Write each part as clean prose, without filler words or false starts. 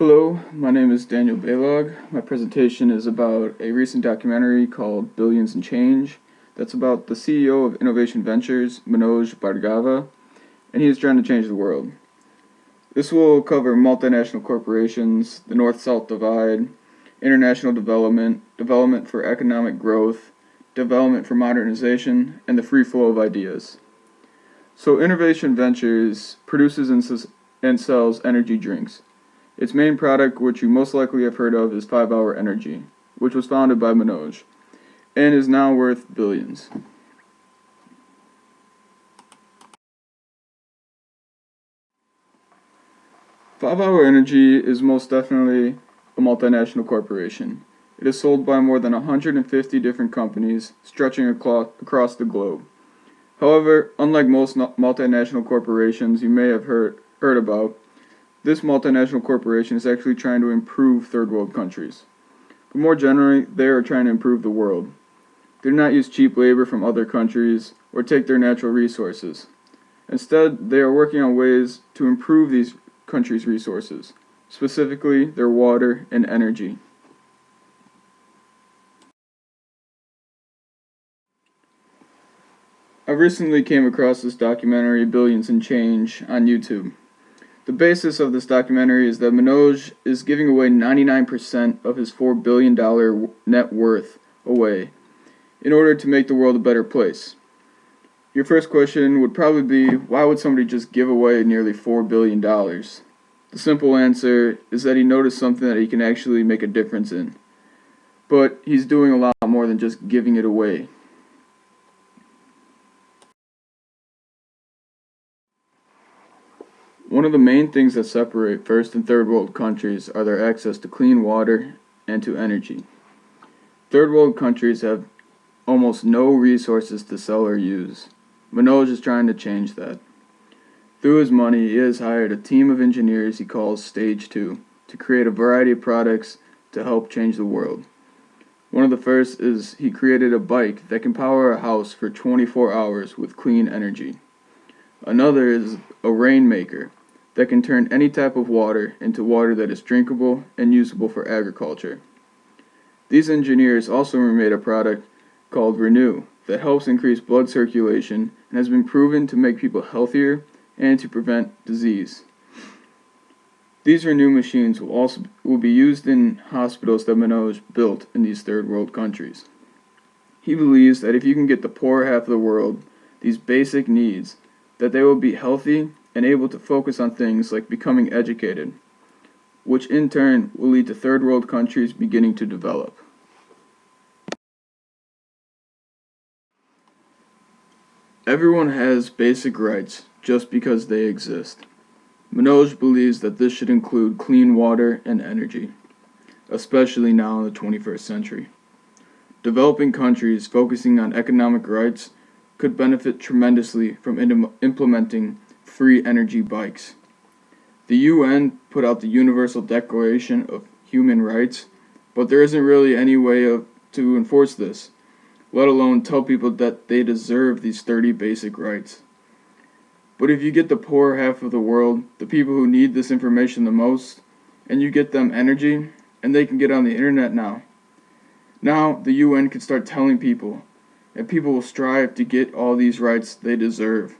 Hello, my name is Daniel Baylog. My presentation is about a recent documentary called Billions and Change that's about the CEO of Innovation Ventures, Manoj Bhargava, and he is trying to change the world. This will cover multinational corporations, the North-South divide, international development, development for economic growth, development for modernization, and the free flow of ideas. So Innovation Ventures produces and sells energy drinks. Its main product, which you most likely have heard of, is 5-Hour Energy, which was founded by Manoj, and is now worth billions. Five-Hour Energy is most definitely a multinational corporation. It is sold by more than 150 different companies, stretching across the globe. However, unlike most multinational corporations you may have heard about, this multinational corporation is actually trying to improve third world countries. But more generally, they are trying to improve the world. They do not use cheap labor from other countries or take their natural resources. Instead, they are working on ways to improve these countries' resources, specifically their water and energy. I recently came across this documentary, Billions and Change, on YouTube. The basis of this documentary is that Manoj is giving away 99% of his $4 billion net worth away in order to make the world a better place. Your first question would probably be, why would somebody just give away nearly $4 billion? The simple answer is that he noticed something that he can actually make a difference in. But he's doing a lot more than just giving it away. One of the main things that separate first and third world countries are their access to clean water and to energy. Third world countries have almost no resources to sell or use. Manoj is trying to change that. Through his money, he has hired a team of engineers he calls Stage 2 to create a variety of products to help change the world. One of the first is he created a bike that can power a house for 24 hours with clean energy. Another is a rainmaker that can turn any type of water into water that is drinkable and usable for agriculture. These engineers also made a product called Renew that helps increase blood circulation and has been proven to make people healthier and to prevent disease. These Renew machines will be used in hospitals that Manoj built in these third world countries. He believes that if you can get the poor half of the world these basic needs, that they will be healthy and able to focus on things like becoming educated, which in turn will lead to third world countries beginning to develop. Everyone has basic rights just because they exist. Manoj believes that this should include clean water and energy, especially now in the 21st century. Developing countries focusing on economic rights could benefit tremendously from implementing free energy bikes. The UN put out the Universal Declaration of Human Rights, but there isn't really any way to enforce this, let alone tell people that they deserve these 30 basic rights. But if you get the poor half of the world, the people who need this information the most, and you get them energy, and they can get on the internet now. Now the UN can start telling people, and people will strive to get all these rights they deserve.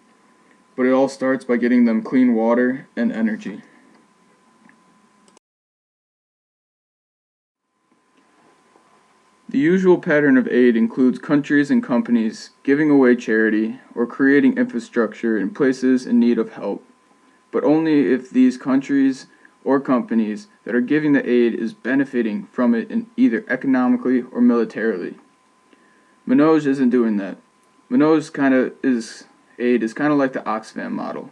But it all starts by getting them clean water and energy. The usual pattern of aid includes countries and companies giving away charity or creating infrastructure in places in need of help, but only if these countries or companies that are giving the aid is benefiting from it in either economically or militarily. Manoj isn't doing that. Manoj's aid is kind of like the Oxfam model,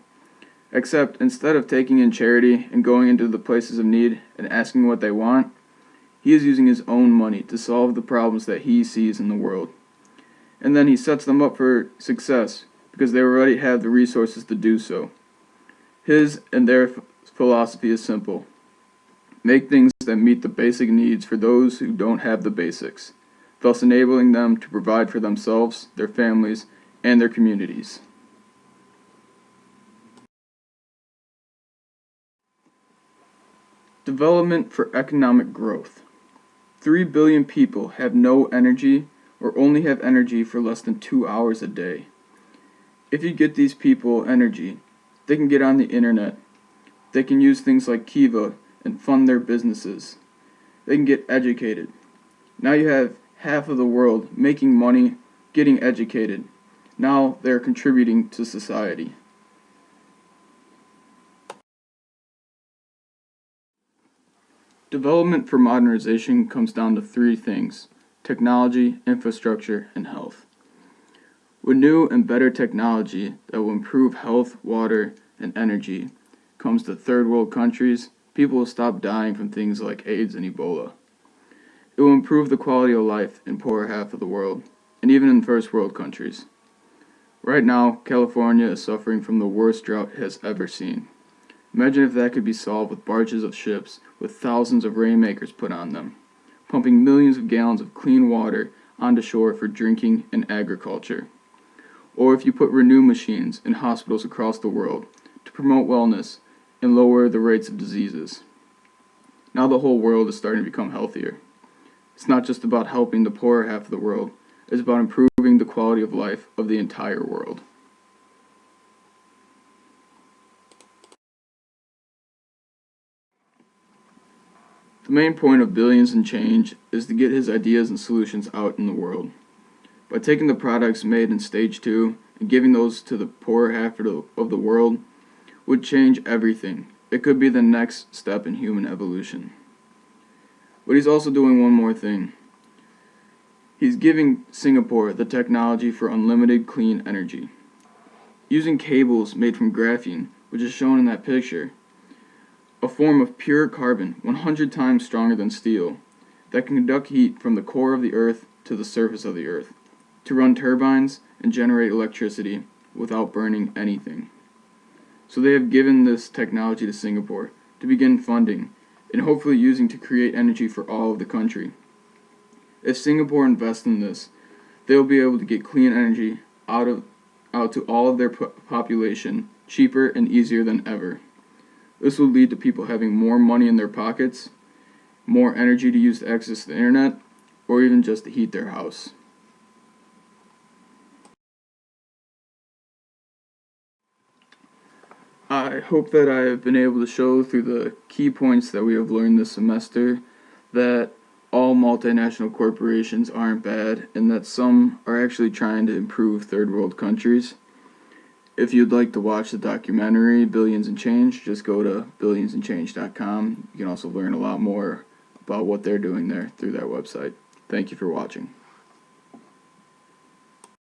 except instead of taking in charity and going into the places of need and asking what they want, he is using his own money to solve the problems that he sees in the world. And then he sets them up for success because they already have the resources to do so. His and their philosophy is simple. Make things that meet the basic needs for those who don't have the basics, thus enabling them to provide for themselves, their families, and their communities. Development for economic growth. 3 billion people have no energy or only have energy for less than 2 hours a day. If you get these people energy, they can get on the internet. They can use things like Kiva and fund their businesses. They can get educated. Now you have half of the world making money, getting educated. Now they're contributing to society. Development for modernization comes down to 3 things: technology, infrastructure, and health. With new and better technology that will improve health, water, and energy comes to third world countries, people will stop dying from things like AIDS and Ebola. It will improve the quality of life in poorer half of the world, and even in first world countries. Right now, California is suffering from the worst drought it has ever seen. Imagine if that could be solved with barges of ships with thousands of rainmakers put on them, pumping millions of gallons of clean water onto shore for drinking and agriculture. Or if you put renew machines in hospitals across the world to promote wellness and lower the rates of diseases. Now the whole world is starting to become healthier. It's not just about helping the poorer half of the world, it's about improving the quality of life of the entire world. The main point of Billions and Change is to get his ideas and solutions out in the world. By taking the products made in Stage 2 and giving those to the poorer half of the world would change everything. It could be the next step in human evolution. But he's also doing one more thing. He's giving Singapore the technology for unlimited clean energy. Using cables made from graphene, which is shown in that picture, a form of pure carbon 100 times stronger than steel that can conduct heat from the core of the earth to the surface of the earth, to run turbines and generate electricity without burning anything. So they have given this technology to Singapore to begin funding and hopefully using to create energy for all of the country. If Singapore invests in this, they will be able to get clean energy out to all of their population cheaper and easier than ever. This will lead to people having more money in their pockets, more energy to use to access the internet, or even just to heat their house. I hope that I have been able to show through the key points that we have learned this semester that all multinational corporations aren't bad and that some are actually trying to improve third world countries. If you'd like to watch the documentary Billions and Change, just go to billionsandchange.com. You can also learn a lot more about what they're doing there through that website. Thank you for watching.